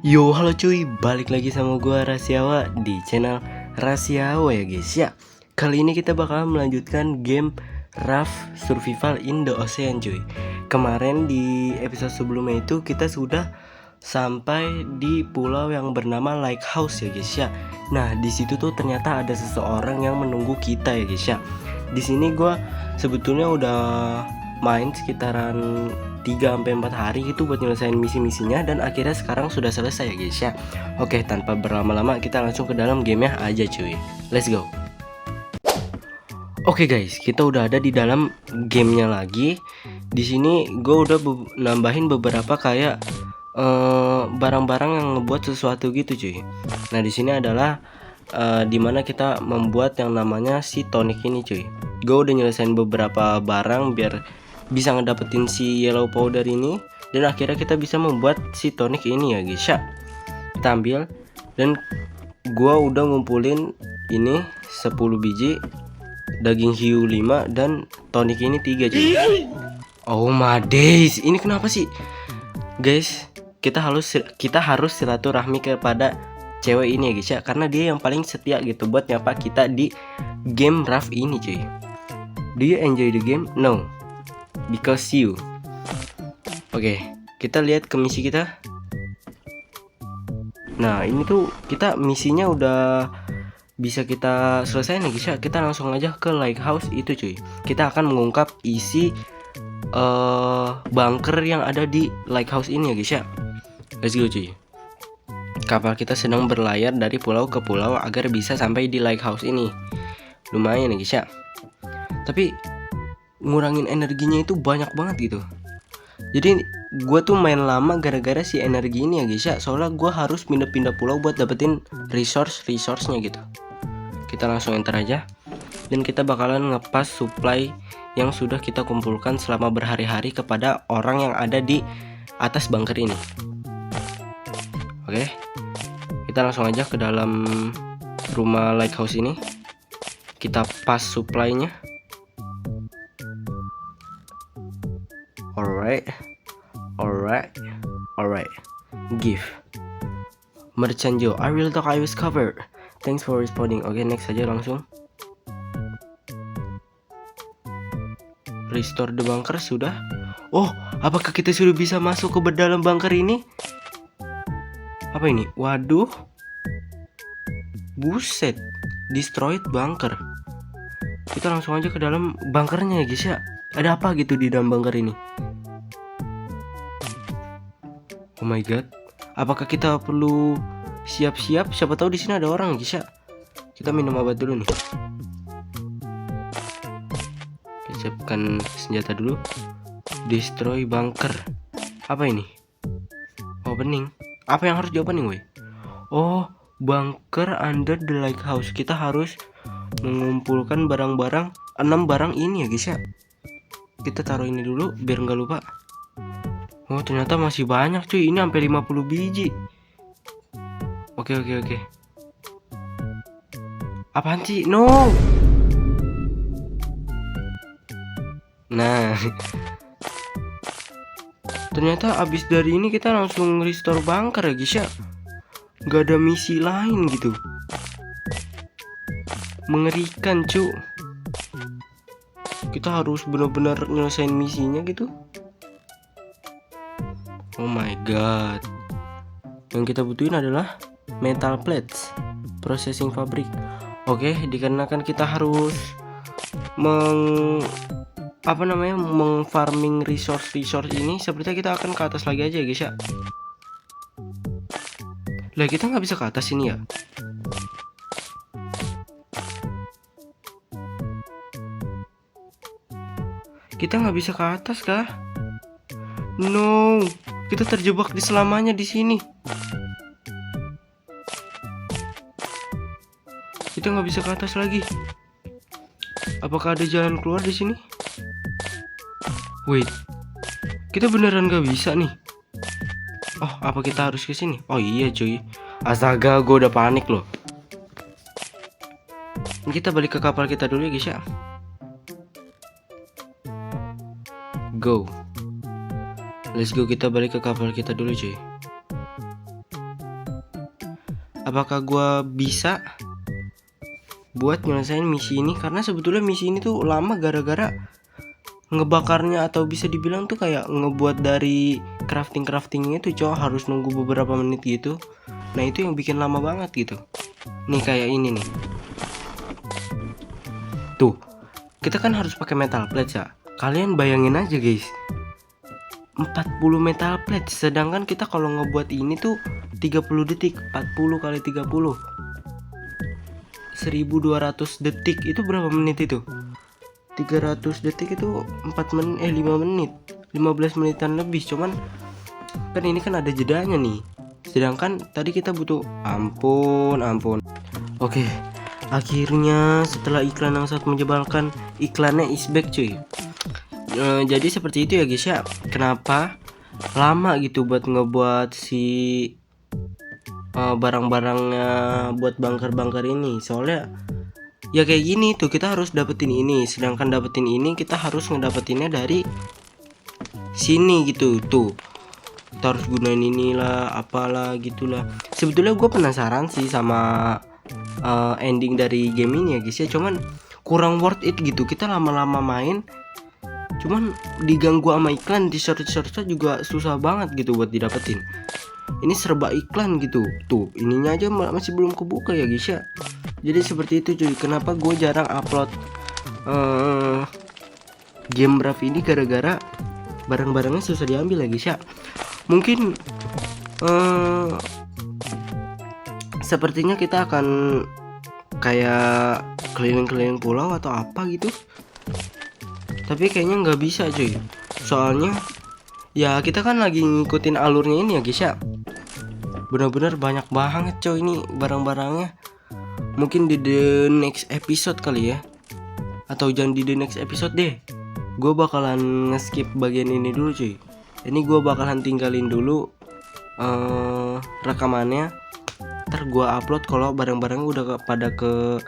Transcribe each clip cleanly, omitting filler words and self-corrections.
Yo, halo cuy, balik lagi sama gua Rasiawa di channel Rasiawa ya guys ya. Kali ini kita bakal melanjutkan game Raft Survival in the Ocean cuy. Kemarin di episode sebelumnya itu kita sudah sampai di pulau yang bernama Lighthouse ya guys ya. Nah, di situ tuh ternyata ada seseorang yang menunggu kita ya guys ya. Di sini gua sebetulnya udah main sekitaran 3-4 hari itu buat nyelesain misi-misinya, dan akhirnya sekarang sudah selesai ya guys ya. Oke, tanpa berlama-lama kita langsung ke dalam gamenya aja cuy. Let's go. Oke guys, kita udah ada di dalam gamenya lagi. Di sini gue udah nambahin beberapa kayak barang-barang yang ngebuat sesuatu gitu cuy. Nah di sini adalah dimana kita membuat yang namanya si tonic ini cuy. Gue udah nyelesain beberapa barang biar bisa ngedapetin si yellow powder ini, dan akhirnya kita bisa membuat si tonic ini ya guys ya. Kita ambil, dan gua udah ngumpulin ini 10 biji, daging hiu 5, dan tonic ini 3 cuy. Oh my days, ini kenapa sih guys? Kita harus silaturahmi kepada cewek ini ya guys ya, karena dia yang paling setia gitu buat nyapa kita di game Raft ini cuy. Do you enjoy the game? No, because you. Oke, kita lihat ke misi kita. Nah ini tuh kita misinya udah bisa kita selesai nih guys ya. Kita langsung aja ke Lighthouse itu cuy. Kita akan mengungkap isi bunker yang ada di Lighthouse ini ya guys ya. Let's go cuy. Kapal kita sedang berlayar dari pulau ke pulau agar bisa sampai di Lighthouse ini. Lumayan ya guys ya. Tapi ngurangin energinya itu banyak banget gitu. Jadi gue tuh main lama gara-gara si energi ini ya guys ya. Soalnya gue harus pindah-pindah pulau buat dapetin resource-nya gitu. Kita langsung enter aja, dan kita bakalan ngepas supply yang sudah kita kumpulkan selama berhari-hari kepada orang yang ada di atas bunker ini. Oke, kita langsung aja ke dalam rumah Lighthouse ini. Kita pas supply-nya. Alright. Give. Merchant Joe, I will talk, I was covered. Thanks for responding. Oke, next aja langsung. Restore the bunker sudah. Oh, apakah kita sudah bisa masuk ke dalam bunker ini? Apa ini? Waduh. Buset. Destroyed bunker. Kita langsung aja ke dalam bunkernya ya guys ya. Ada apa gitu di dalam bunker ini? Oh my god. Apakah kita perlu siap-siap? Siapa tahu di sini ada orang guys ya. Kita minum obat dulu nih. Kita siapkan senjata dulu. Destroy bunker. Apa ini? Opening. Apa yang harus diopening woi? Oh, bunker under the lighthouse. Kita harus mengumpulkan barang-barang 6 barang ini ya guys ya. Kita taruh ini dulu biar nggak lupa. Oh ternyata masih banyak cuy. Ini sampai 50 biji. Oke. Apaan sih? No. Nah, ternyata abis dari ini kita langsung restore bunker ya guys ya. Gak ada misi lain gitu. Mengerikan cu. Kita harus benar-benar nyelesain misinya gitu. Oh my god. Yang kita butuhin adalah metal plates, processing fabrik. Oke, dikarenakan kita harus mengfarming resource ini, sepertinya kita akan ke atas lagi aja ya guys ya. Lah kita nggak bisa ke atas ini ya. Kita nggak bisa ke atas kah? No, kita terjebak di selamanya di sini. Kita nggak bisa ke atas lagi. Apakah ada jalan keluar di sini? Wait, kita beneran nggak bisa nih. Oh, apa kita harus ke sini? Oh iya cuy. Astaga, gue udah panik loh. Kita balik ke kapal kita dulu ya guys ya. Go. Let's go, kita balik ke kapal kita dulu cuy. apakah gua bisa buat nyelesain misi ini, karena sebetulnya misi ini tuh lama gara-gara ngebakarnya, atau bisa dibilang tuh kayak ngebuat dari craftingnya itu cowok harus nunggu beberapa menit gitu. Nah itu yang bikin lama banget gitu. Nih kayak ini nih, tuh kita kan harus pakai metal plate ya. Kalian bayangin aja guys, 40 metal plate, sedangkan kita kalau ngebuat ini tuh 30 detik. 40 kali 30 1200 detik, itu berapa menit itu? 300 detik itu 4 menit 5 menit 15 menitan lebih. Cuman kan ini kan ada jedanya nih, sedangkan tadi kita butuh ampun. Oke, akhirnya setelah iklan yang sangat menyebalkan, iklannya is back cuy. Jadi seperti itu ya guys ya, kenapa lama gitu buat ngebuat si barang-barangnya buat bunker ini. Soalnya ya kayak gini tuh, kita harus dapetin ini, sedangkan dapetin ini kita harus ngedapetinnya dari sini gitu. Tuh kita harus gunain inilah apalah gitulah. Sebetulnya gue penasaran sih sama ending dari game ini ya guys ya, cuman kurang worth it gitu. Kita lama-lama main cuman diganggu sama iklan, di search juga susah banget gitu buat didapetin. Ini serba iklan gitu. Tuh ininya aja masih belum kebuka ya guys ya. Jadi seperti itu cuy, kenapa gue jarang upload game Brav ini, gara-gara barang-barangnya susah diambil ya guys ya. Mungkin sepertinya kita akan kayak keliling-keliling pulau atau apa gitu, tapi kayaknya nggak bisa cuy. Soalnya ya kita kan lagi ngikutin alurnya ini ya guys ya. Benar-benar banyak banget coy ini barang-barangnya. Mungkin di the next episode kali ya, atau jangan di the next episode deh, gue bakalan nge-skip bagian ini dulu cuy. Ini gue bakalan tinggalin dulu rekamannya, ntar gue upload kalau barang-barangnya udah pada ke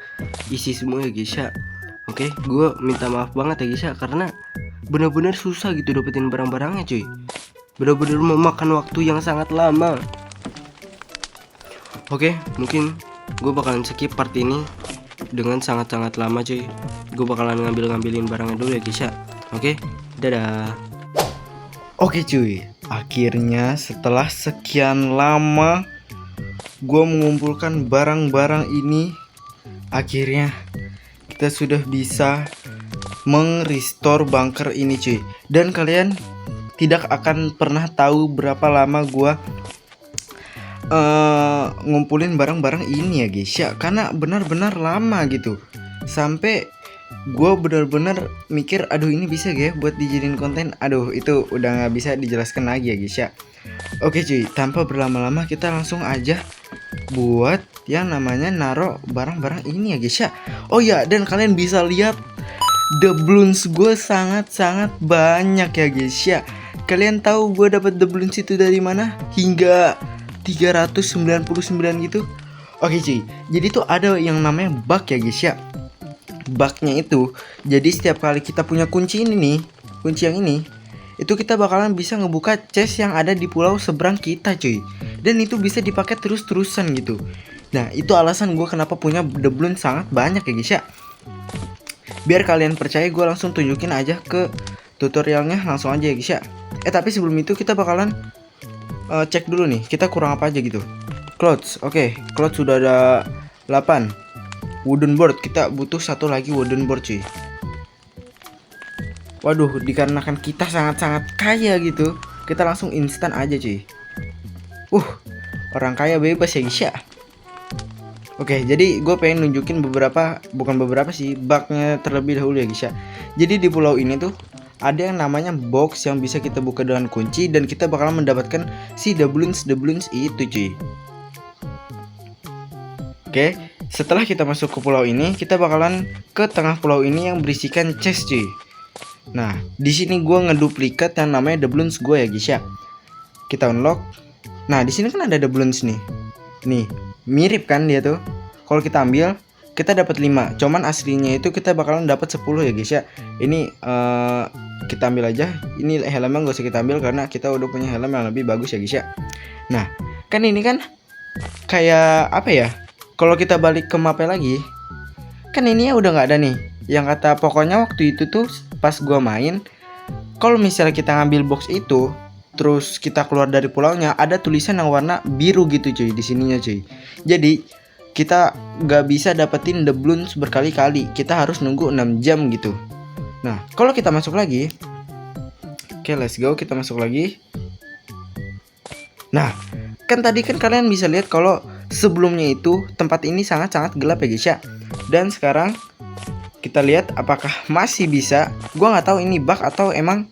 isi semua ya guys ya. Oke, gue minta maaf banget ya guys ya, karena bener-bener susah gitu dapetin barang-barangnya cuy. Bener-bener memakan waktu yang sangat lama. Oke, mungkin gue bakalan skip part ini dengan sangat-sangat lama cuy. Gue bakalan ngambilin barangnya dulu ya guys ya. Oke, dadah. Oke cuy, akhirnya setelah sekian lama gue mengumpulkan barang-barang ini. Akhirnya kita sudah bisa meng-restore bunker ini cuy. Dan kalian tidak akan pernah tahu berapa lama gue ngumpulin barang-barang ini ya guys ya, karena benar-benar lama gitu. Sampai gue benar-benar mikir, aduh ini bisa gak ya buat dijadiin konten. Aduh itu udah gak bisa dijelaskan lagi ya guys ya. Oke cuy, tanpa berlama-lama kita langsung aja buat yang namanya naro barang-barang ini ya guys ya. Oh ya, dan kalian bisa lihat doubloons gue sangat-sangat banyak ya guys ya. Kalian tahu gue dapat doubloons itu dari mana? Hingga 399 gitu. Oke cuy, jadi tuh ada yang namanya bug ya guys ya. Bugnya itu, jadi setiap kali kita punya kunci ini nih, kunci yang ini, itu kita bakalan bisa ngebuka chest yang ada di pulau seberang kita cuy. Dan itu bisa dipakai terus-terusan gitu. Nah itu alasan gue kenapa punya doubloons sangat banyak ya guys ya. Biar kalian percaya, gue langsung tunjukin aja ke tutorialnya, langsung aja ya guys ya. Tapi sebelum itu kita bakalan cek dulu nih, kita kurang apa aja gitu. Clothes, oke, clothes sudah ada 8. Wooden board, kita butuh satu lagi wooden board cuy. Waduh, dikarenakan kita sangat-sangat kaya gitu, kita langsung instan aja cuy. Orang kaya bebas ya guys ya. Oke, jadi gue pengen nunjukin bukan beberapa sih, bugnya terlebih dahulu ya guys ya. Jadi di pulau ini tuh ada yang namanya box yang bisa kita buka dengan kunci, dan kita bakalan mendapatkan si doubloons itu cuy. Oke, setelah kita masuk ke pulau ini, kita bakalan ke tengah pulau ini yang berisikan chest cuy. Nah, di sini gue ngeduplikat yang namanya doubloons gue ya guys ya. Kita unlock. Nah, di sini kan ada doubloons nih. Nih, mirip kan dia tuh. Kalau kita ambil, kita dapat 5. Cuman aslinya itu kita bakalan dapat 10 ya guys ya. Ini kita ambil aja. Ini helmnya gak usah kita ambil karena kita udah punya helm yang lebih bagus ya guys ya. Nah, kan ini kan kayak apa ya? Kalau kita balik ke mapnya lagi, kan ini ya udah nggak ada nih. Yang kata pokoknya waktu itu tuh pas gua main, kalau misalnya kita ngambil box itu, terus kita keluar dari pulaunya, ada tulisan yang warna biru gitu cuy di sininya cuy. Jadi kita nggak bisa dapetin doubloons berkali-kali. Kita harus nunggu 6 jam gitu. Nah, kalau kita masuk lagi, oke, let's go, kita masuk lagi. Nah, kan tadi kan kalian bisa lihat kalau sebelumnya itu tempat ini sangat-sangat gelap ya guys ya. Dan sekarang kita lihat apakah masih bisa. Gua nggak tahu ini bug atau emang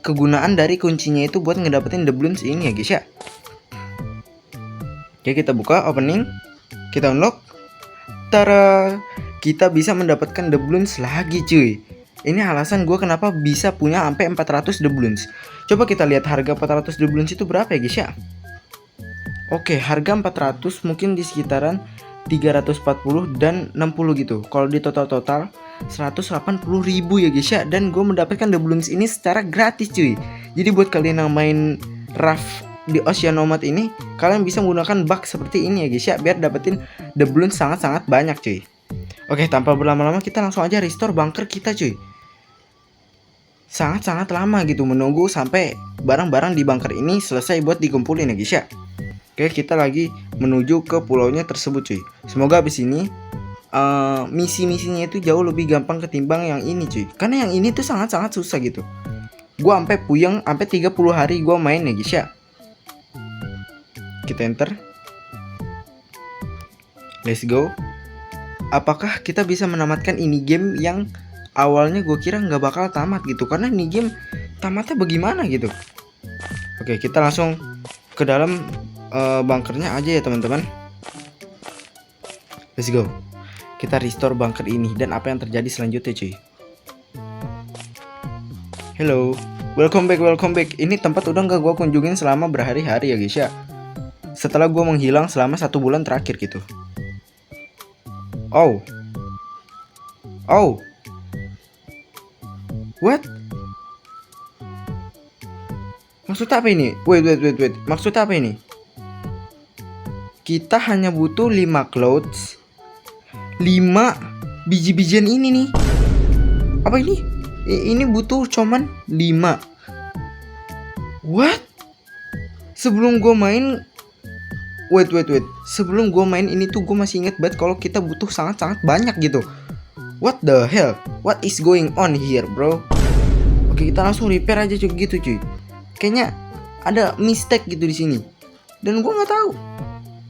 kegunaan dari kuncinya itu buat ngedapetin doubloons ini ya guys ya. Oke, kita buka opening, kita unlock. Tara, kita bisa mendapatkan doubloons lagi cuy. Ini alasan gue kenapa bisa punya sampai 400 doubloons. Coba kita lihat harga 400 doubloons itu berapa ya guys ya. Oke, harga 400 mungkin di sekitaran 340 dan 60 gitu. Kalau di total 180.000 ya guys ya. Dan gue mendapatkan doubloons ini secara gratis cuy. Jadi buat kalian yang main Raft di Oceanomad ini, kalian bisa menggunakan bug seperti ini ya guys ya, biar dapetin doubloons sangat-sangat banyak cuy. Oke, tanpa berlama-lama kita langsung aja restore bunker kita cuy. Sangat-sangat lama gitu menunggu sampai barang-barang di bunker ini selesai buat dikumpulin ya guys ya. Oke, kita lagi menuju ke pulaunya tersebut cuy. Semoga abis ini misi-misinya itu jauh lebih gampang ketimbang yang ini cuy. Karena yang ini tuh sangat-sangat susah gitu. Gua sampai puyeng sampai 30 hari gua main ya guys ya. Kita enter. Let's go. Apakah kita bisa menamatkan ini game yang awalnya gue kira nggak bakal tamat gitu, karena ini game tamatnya bagaimana gitu. Oke, kita langsung ke dalam bunkernya aja ya teman-teman. Let's go. Kita restore bunker ini dan apa yang terjadi selanjutnya cuy. Hello, welcome back. Ini tempat udah nggak gue kunjungin selama berhari-hari ya guys ya. Setelah gue menghilang selama 1 bulan terakhir gitu. Oh. What? Maksudnya apa ini? Wait. Maksudnya apa ini? Kita hanya butuh 5 clothes, 5 biji-bijian ini nih. Apa ini? Ini butuh cuman 5. What? Sebelum gue main, Wait. Sebelum gue main ini tuh gue masih inget banget kalau kita butuh sangat-sangat banyak gitu. What the hell? What is going on here, bro? Oke, kita langsung repair aja cuy gitu cuy. Kayaknya ada mistake gitu di sini. Dan gue nggak tahu.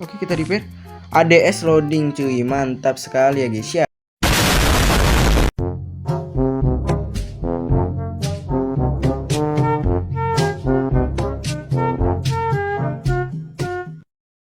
Oke, kita repair. ADS loading cuy, mantap sekali ya guys ya.